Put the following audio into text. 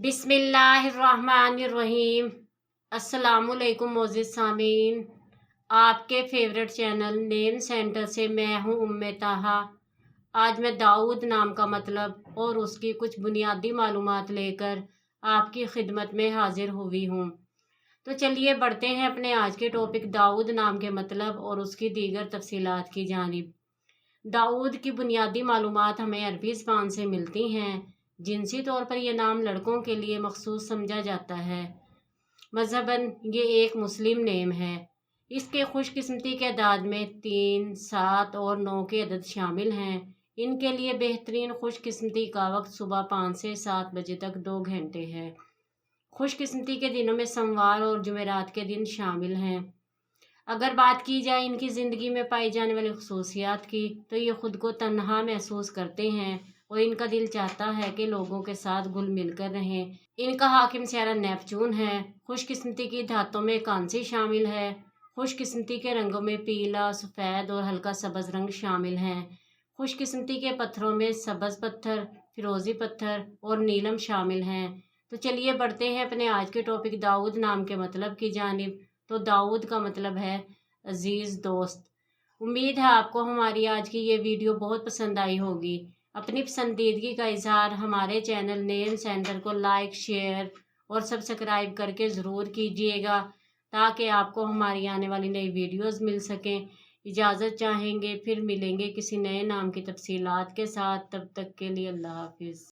बिस्मिल्लाहिर्रहमानिर्रहीम। अस्सलामुअलैकुम मोअज़्ज़िज़ सामीन, आपके फेवरेट चैनल नेम सेंटर से मैं हूँ उम्मे ताहा। आज मैं दाऊद नाम का मतलब और उसकी कुछ बुनियादी मालूमात लेकर आपकी खिदमत में हाजिर हुई हूँ। तो चलिए बढ़ते हैं अपने आज के टॉपिक दाऊद नाम के मतलब और उसकी दीगर तफसीलात की जानिब। दाऊद की बुनियादी मालूमात हमें अरबी ज़बान से मिलती हैं। जिनसी तौर पर यह नाम लड़कों के लिए मखसूस समझा जाता है। मज़हबन ये एक मुस्लिम नेम है। इसके खुशकिस्मती के अदाद में 3, 7 और 9 के अदद शामिल हैं। इनके लिए बेहतरीन खुशकिस्मती का वक्त सुबह 5 से 7 बजे तक 2 घंटे है। खुशकिस्मती के दिनों में सोमवार और जुमेरात के दिन शामिल हैं। अगर बात की जाए इनकी ज़िंदगी में पाई जाने वाली खसूसियात की, तो ये ख़ुद को तन्हा महसूस करते हैं और इनका दिल चाहता है कि लोगों के साथ घुल मिल कर रहें। इनका हाकिम सियारा नेपचून है। खुशकिस्मती की धातों में कांसी शामिल है। खुशकिस्मती के रंगों में पीला, सफ़ेद और हल्का सब्ज़ रंग शामिल हैं। खुशकिस्मती के पत्थरों में सब्ज़ पत्थर, फिरोज़ी पत्थर और नीलम शामिल हैं। तो चलिए बढ़ते हैं अपने आज के टॉपिक दाऊद नाम के मतलब की जानिब। तो दाऊद का मतलब है अजीज़ दोस्त। उम्मीद है आपको हमारी आज की ये वीडियो बहुत पसंद आई होगी। अपनी पसंदीदगी का इजहार हमारे चैनल नेम सेंटर को लाइक, शेयर और सब्सक्राइब करके ज़रूर कीजिएगा, ताकि आपको हमारी आने वाली नई वीडियोस मिल सकें। इजाज़त चाहेंगे, फिर मिलेंगे किसी नए नाम की तफसीलात के साथ। तब तक के लिए अल्लाह हाफिज़।